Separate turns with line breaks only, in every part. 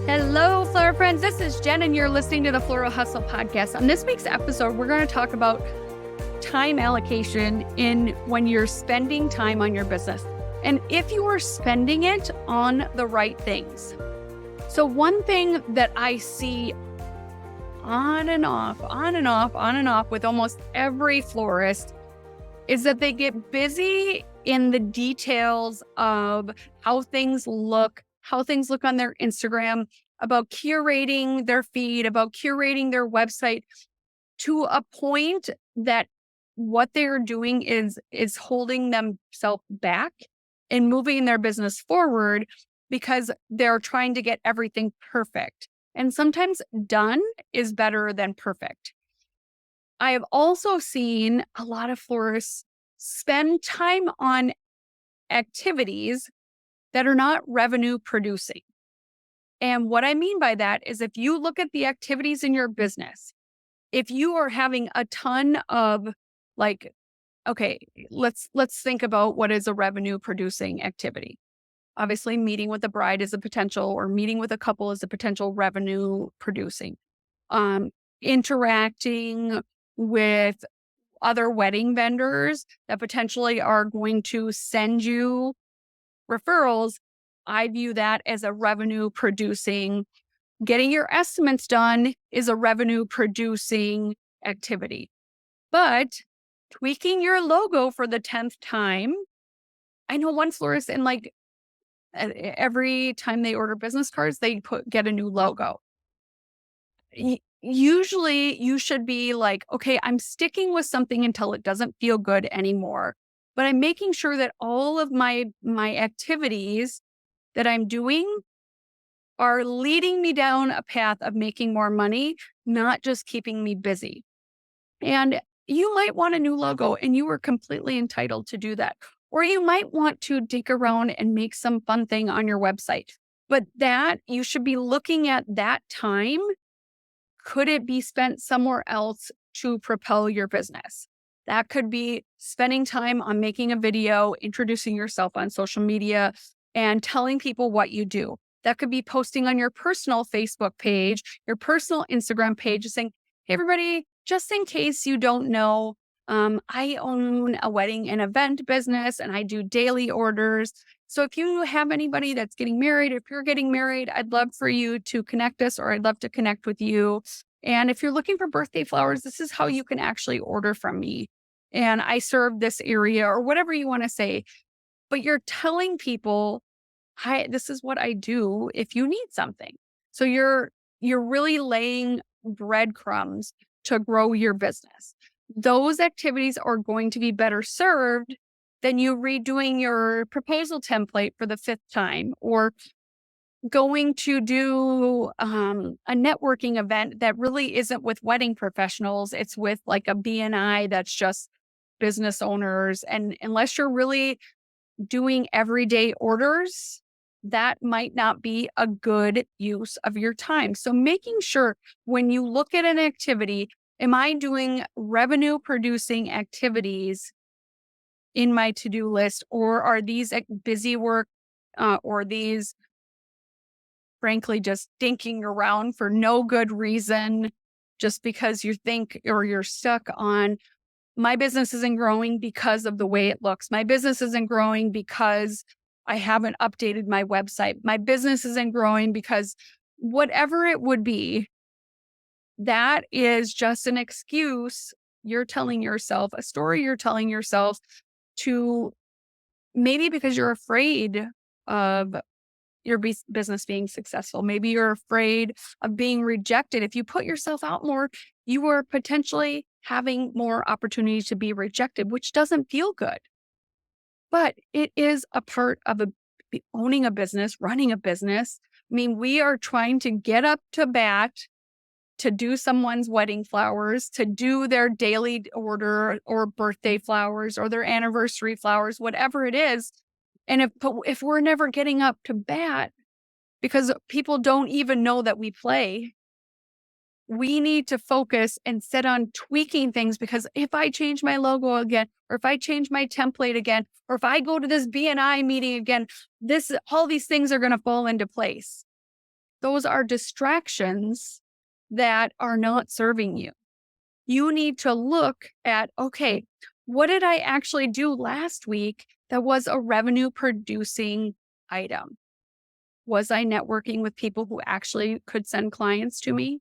Hello, Flower Friends. This is Jen, and you're listening to the Floral Hustle Podcast. On this week's episode, we're going to talk about time allocation in when you're spending time on your business, and if you are spending it on the right things. So one thing that I see on and off with almost every florist is that they get busy in the details of how things look on their Instagram, about curating their feed, about curating their website to a point that what they're doing is holding themselves back and moving their business forward because they're trying to get everything perfect. And sometimes done is better than perfect. I have also seen a lot of florists spend time on activities that are not revenue producing. And what I mean by that is if you look at the activities in your business, if you are having a ton of okay, let's think about what is a revenue producing activity. Obviously, meeting with a bride is a potential, or meeting with a couple is a potential revenue producing. Interacting with other wedding vendors that potentially are going to send you referrals, I view that as a revenue producing. Getting your estimates done is a revenue producing activity. But tweaking your logo for the 10th time, I know one florist, and every time they order business cards, they get a new logo. Usually you should be like, okay, I'm sticking with something until it doesn't feel good anymore. But I'm making sure that all of my activities that I'm doing are leading me down a path of making more money, not just keeping me busy. And you might want a new logo, and you are completely entitled to do that. Or you might want to dig around and make some fun thing on your website. But that you should be looking at that time. Could it be spent somewhere else to propel your business? That could be spending time on making a video, introducing yourself on social media, and telling people what you do. That could be posting on your personal Facebook page, your personal Instagram page, saying, hey, everybody, just in case you don't know, I own a wedding and event business, and I do daily orders. So if you have anybody that's getting married, if you're getting married, I'd love for you to connect us, or I'd love to connect with you. And if you're looking for birthday flowers, this is how you can actually order from me. And I serve this area, or whatever you want to say. But you're telling people, hi, this is what I do if you need something. So you're really laying breadcrumbs to grow your business. Those activities are going to be better served than you redoing your proposal template for the 5th time, or going to do a networking event that really isn't with wedding professionals. It's with like a BNI that's just business owners. And unless you're really doing everyday orders, that might not be a good use of your time. So making sure when you look at an activity, am I doing revenue producing activities in my to-do list, or are these busy work, or these frankly just dinking around for no good reason, just because you think, or you're stuck on, my business isn't growing because of the way it looks. My business isn't growing because I haven't updated my website. My business isn't growing because whatever it would be, that is just an excuse you're telling yourself, a story you're telling yourself, to maybe because you're afraid of your business being successful. Maybe you're afraid of being rejected. If you put yourself out more, you are potentially having more opportunity to be rejected, which doesn't feel good. But it is a part of owning a business, running a business. I mean, we are trying to get up to bat to do someone's wedding flowers, to do their daily order, or birthday flowers, or their anniversary flowers, whatever it is. And if we're never getting up to bat because people don't even know that we play, we need to focus and set on tweaking things, because if I change my logo again, or if I change my template again, or if I go to this BNI meeting again, all these things are going to fall into place. Those are distractions that are not serving you. You need to look at, okay, what did I actually do last week that was a revenue producing item? Was I networking with people who actually could send clients to me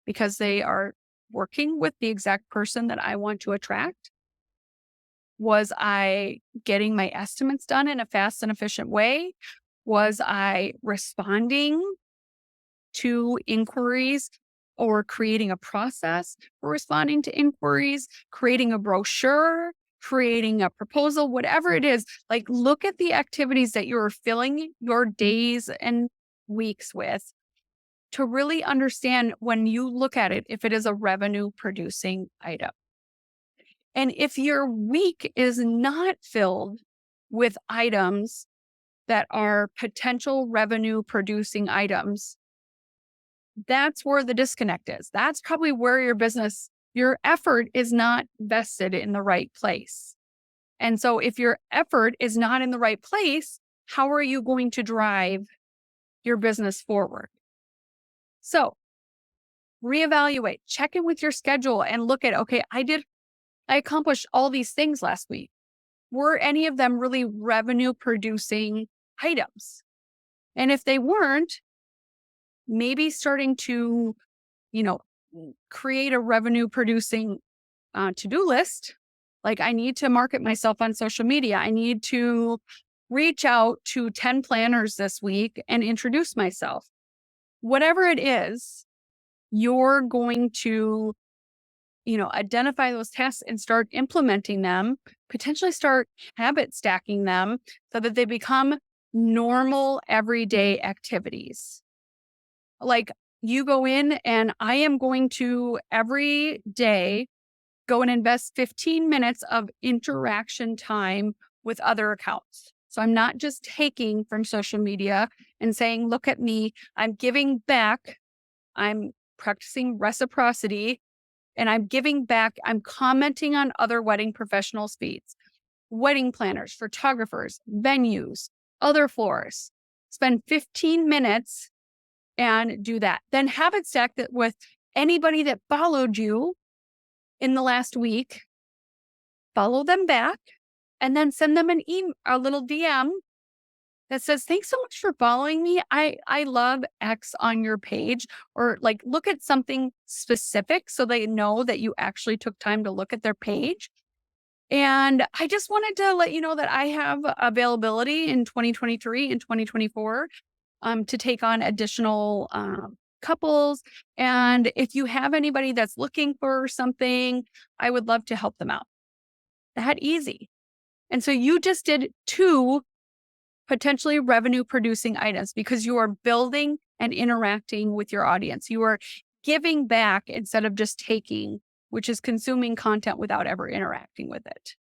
because they are working with the exact person that I want to attract? Was I getting my estimates done in a fast and efficient way? Was I responding to inquiries or creating a process for responding to inquiries, creating a brochure, creating a proposal, whatever it is? Like, look at the activities that you're filling your days and weeks with to really understand when you look at it, if it is a revenue producing item. And if your week is not filled with items that are potential revenue producing items, that's where the disconnect is. That's probably where your effort is not vested in the right place. And so if your effort is not in the right place, how are you going to drive your business forward? So reevaluate, check in with your schedule and look at, okay, I accomplished all these things last week. Were any of them really revenue producing items? And if they weren't, maybe starting to, you know, create a revenue producing to-do list. Like, I need to market myself on social media. I need to reach out to 10 planners this week and introduce myself. Whatever it is, you're going to, identify those tasks and start implementing them, potentially start habit stacking them so that they become normal everyday activities. Like, you go in and I am going to every day go and invest 15 minutes of interaction time with other accounts. So I'm not just taking from social media and saying, look at me, I'm giving back. I'm practicing reciprocity and I'm giving back. I'm commenting on other wedding professionals' feeds, wedding planners, photographers, venues, other florists. Spend 15 minutes and do that. Then habit stack that with anybody that followed you in the last week, follow them back, and then send them a little DM that says, thanks so much for following me. I love X on your page, or like look at something specific so they know that you actually took time to look at their page. And I just wanted to let you know that I have availability in 2023 and 2024 to take on additional couples. And if you have anybody that's looking for something, I would love to help them out. That easy. And so you just did 2 potentially revenue producing items because you are building and interacting with your audience. You are giving back instead of just taking, which is consuming content without ever interacting with it.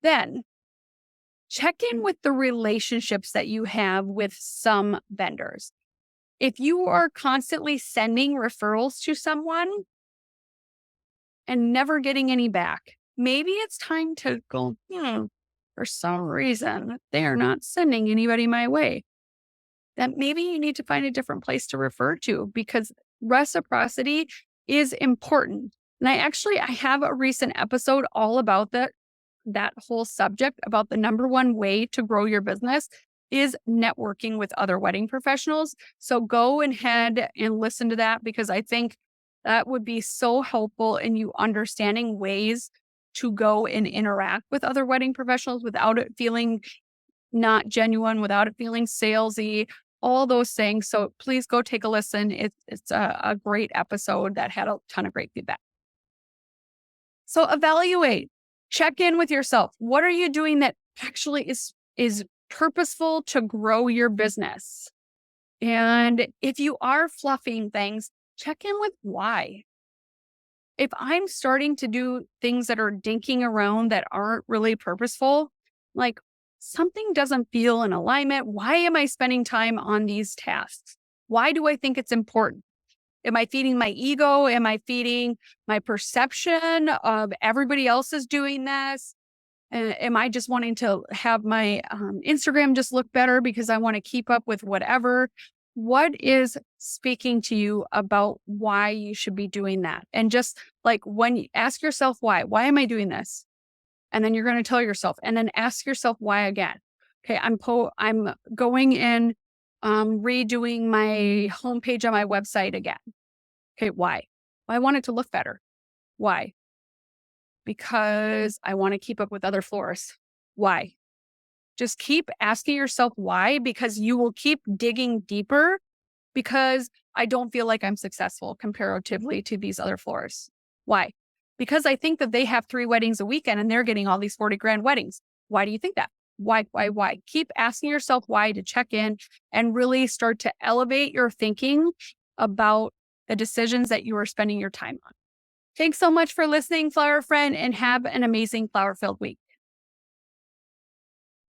Then check in with the relationships that you have with some vendors. If you are constantly sending referrals to someone and never getting any back, maybe it's time to go, for some reason, they are not sending anybody my way. That maybe you need to find a different place to refer to because reciprocity is important. And I have a recent episode all about that whole subject about the number one way to grow your business is networking with other wedding professionals. So go ahead and listen to that because I think that would be so helpful in you understanding ways to go and interact with other wedding professionals without it feeling not genuine, without it feeling salesy, all those things. So please go take a listen. It's a great episode that had a ton of great feedback. So evaluate, check in with yourself. What are you doing that actually is purposeful to grow your business? And if you are fluffing things, check in with why. If I'm starting to do things that are dinking around that aren't really purposeful, like something doesn't feel in alignment, why am I spending time on these tasks? Why do I think it's important? Am I feeding my ego? Am I feeding my perception of everybody else is doing this? Am I just wanting to have my Instagram just look better because I want to keep up with whatever? What is speaking to you about why you should be doing that? And just like when you ask yourself why am I doing this? And then you're going to tell yourself, and then ask yourself why again. Okay, I'm going in, redoing my homepage on my website again. Okay, why? Well, I want it to look better. Why? Because I want to keep up with other florists. Why? Just keep asking yourself why, because you will keep digging deeper. Because I don't feel like I'm successful comparatively to these other florists. Why? Because I think that they have 3 weddings a weekend and they're getting all these 40 grand weddings. Why do you think that? Why? Keep asking yourself why to check in and really start to elevate your thinking about the decisions that you are spending your time on. Thanks so much for listening, flower friend, and have an amazing flower filled week.